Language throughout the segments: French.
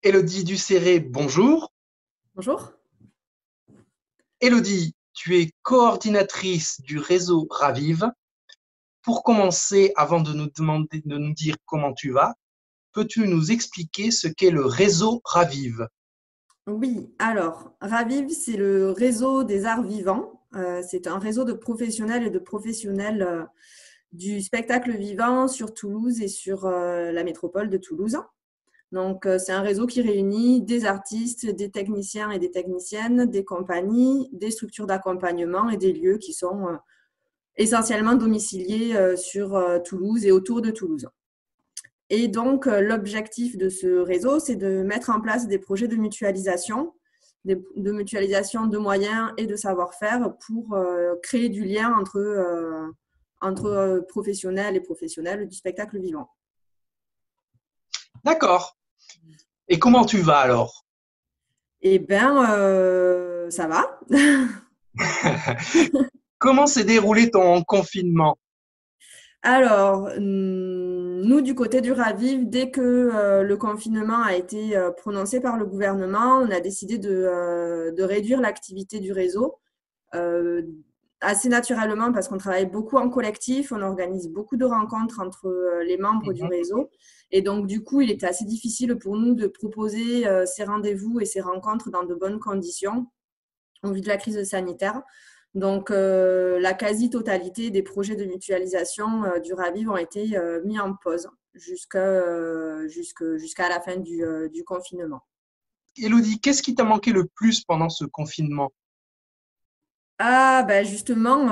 Élodie Ducéré, bonjour. Bonjour. Élodie, tu es coordinatrice du réseau Ravive. Pour commencer, avant de nous demander de nous dire comment tu vas, peux-tu nous expliquer ce qu'est le réseau Ravive? Oui, alors, Raviv, c'est le réseau des arts vivants. C'est un réseau de professionnels et de professionnels du spectacle vivant sur Toulouse et sur la métropole de Toulouse. Donc, c'est un réseau qui réunit des artistes, des techniciens et des techniciennes, des compagnies, des structures d'accompagnement et des lieux qui sont essentiellement domiciliés sur Toulouse et autour de Toulouse. Et donc, l'objectif de ce réseau, c'est de mettre en place des projets de mutualisation de moyens et de savoir-faire pour créer du lien entre professionnels et professionnels du spectacle vivant. D'accord. Et comment tu vas alors? Eh bien, ça va. Comment s'est déroulé ton confinement? Alors, nous, du côté du Raviv, dès que le confinement a été prononcé par le gouvernement, on a décidé de réduire l'activité du réseau. euh, Assez naturellement parce qu'on travaille beaucoup en collectif, on organise beaucoup de rencontres entre les membres du Mhm. réseau. Et donc, du coup, il était assez difficile pour nous de proposer ces rendez-vous et ces rencontres dans de bonnes conditions au vu de la crise sanitaire. Donc, la quasi-totalité des projets de mutualisation du Raviv ont été mis en pause jusqu'à la fin du confinement. Élodie, qu'est-ce qui t'a manqué le plus pendant ce confinement? Ah, ben justement,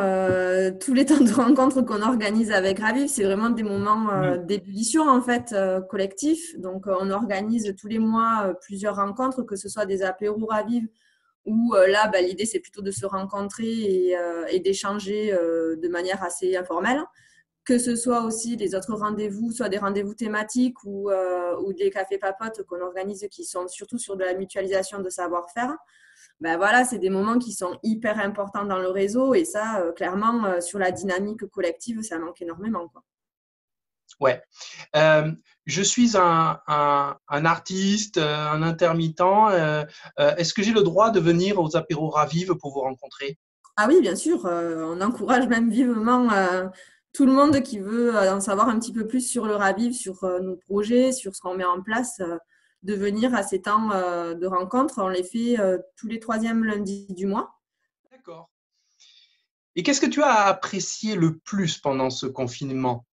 tous les temps de rencontres qu'on organise avec Raviv, c'est vraiment des moments Hmm. d'ébullition en fait collectif. Donc, on organise tous les mois plusieurs rencontres, que ce soit des apéros Raviv où là, ben, l'idée c'est plutôt de se rencontrer et d'échanger de manière assez informelle. Que ce soit aussi les autres rendez-vous, soit des rendez-vous thématiques ou des cafés papotes qu'on organise qui sont surtout sur de la mutualisation de savoir-faire. Ben voilà, c'est des moments qui sont hyper importants dans le réseau et ça, clairement, sur la dynamique collective, ça manque énormément, quoi. Ouais. Euh, je suis un artiste, un intermittent. Est-ce que j'ai le droit de venir aux apéros Ravive pour vous rencontrer? Ah oui, bien sûr, on encourage même vivement tout le monde qui veut en savoir un petit peu plus sur le Raviv, sur nos projets, sur ce qu'on met en place, de venir à ces temps de rencontres. On les fait tous les troisièmes lundis du mois. D'accord. Et qu'est-ce que tu as apprécié le plus pendant ce confinement?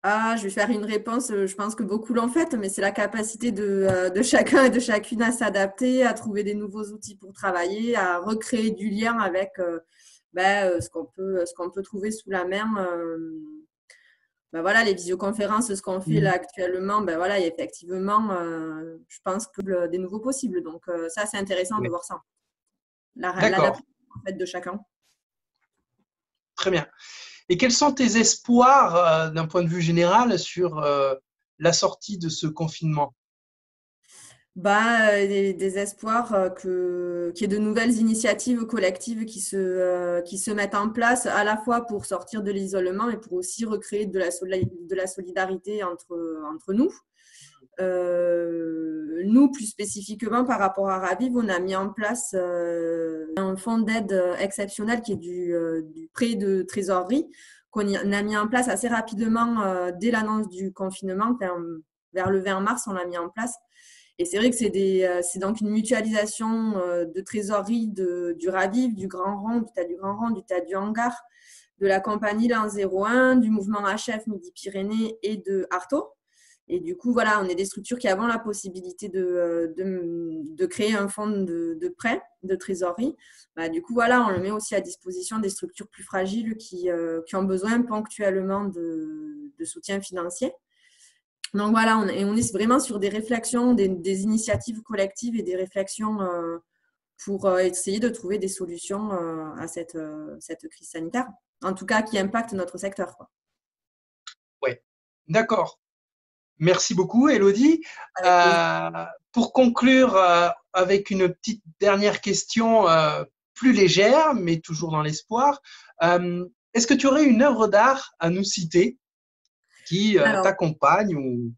Ah, je vais faire une réponse, je pense que beaucoup l'ont faite, mais c'est la capacité de chacun et de chacune à s'adapter, à trouver des nouveaux outils pour travailler, à recréer du lien avec ce qu'on peut trouver sous la main. Ben voilà, les visioconférences, ce qu'on fait là Mhm. actuellement, ben voilà, il y a effectivement, je pense que des nouveaux possibles. Donc ça, c'est intéressant de Oui. voir ça, D'accord, l'adaptation en fait de chacun. très bien. Et quels sont tes espoirs d'un point de vue général sur la sortie de ce confinement? Bah, des espoirs qu'il y ait de nouvelles initiatives collectives qui se mettent en place à la fois pour sortir de l'isolement et pour aussi recréer de la solidarité entre nous. Nous, plus spécifiquement par rapport à Raviv, on a mis en place un fonds d'aide exceptionnel qui est du prêt de trésorerie qu'on a mis en place assez rapidement dès l'annonce du confinement. Vers le 20 mars, on l'a mis en place. Et c'est vrai que c'est donc une mutualisation de trésorerie du Raviv, du Grand Rond, du Tas du Grand Rond, du Tas du Hangar, de la compagnie l'an 01, du mouvement HF Midi-Pyrénées et de Arto. Et du coup, voilà, on est des structures qui avons la possibilité de créer un fonds de prêt, de trésorerie. Bah, du coup, voilà, on le met aussi à disposition des structures plus fragiles qui ont besoin ponctuellement de soutien financier. Donc voilà, on est vraiment sur des réflexions, des initiatives collectives et des réflexions pour essayer de trouver des solutions à cette crise sanitaire, en tout cas qui impacte notre secteur, quoi. Ouais, d'accord. Merci beaucoup, Élodie. Avec plaisir. Pour conclure avec une petite dernière question plus légère, mais toujours dans l'espoir, est-ce que tu aurais une œuvre d'art à nous citer qui Alors, t'accompagne ou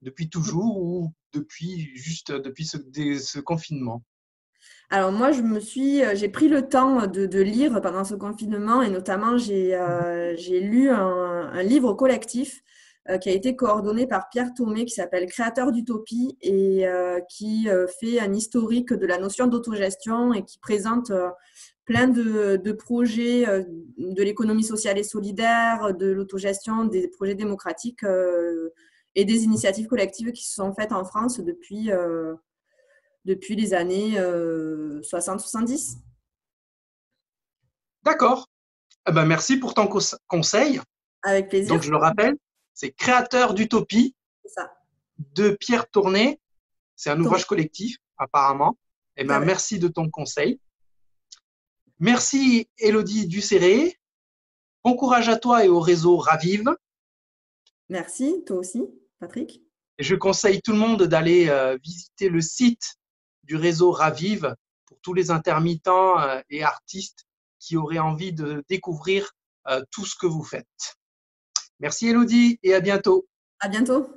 depuis toujours ou depuis ce confinement? Alors moi, j'ai pris le temps de lire pendant ce confinement et notamment j'ai lu un livre collectif qui a été coordonné par Pierre Thomé qui s'appelle Créateur d'utopie et qui fait un historique de la notion d'autogestion et qui présente plein de projets de l'économie sociale et solidaire, de l'autogestion, des projets démocratiques et des initiatives collectives qui se sont faites en France depuis les années 60-70. D'accord. Eh ben, merci pour ton conseil. Avec plaisir, Donc, je le rappelle, c'est Créateur d'utopie c'est ça. de Pierre Tourné. C'est un Thomé, ouvrage collectif, apparemment. Eh tout à ben, fait. merci de ton conseil. Merci, Élodie Ducéré. Bon courage à toi et au réseau Ravive. Merci, toi aussi, Patrick. Et je conseille tout le monde d'aller visiter le site du réseau Ravive pour tous les intermittents et artistes qui auraient envie de découvrir tout ce que vous faites. Merci, Élodie, et à bientôt. À bientôt.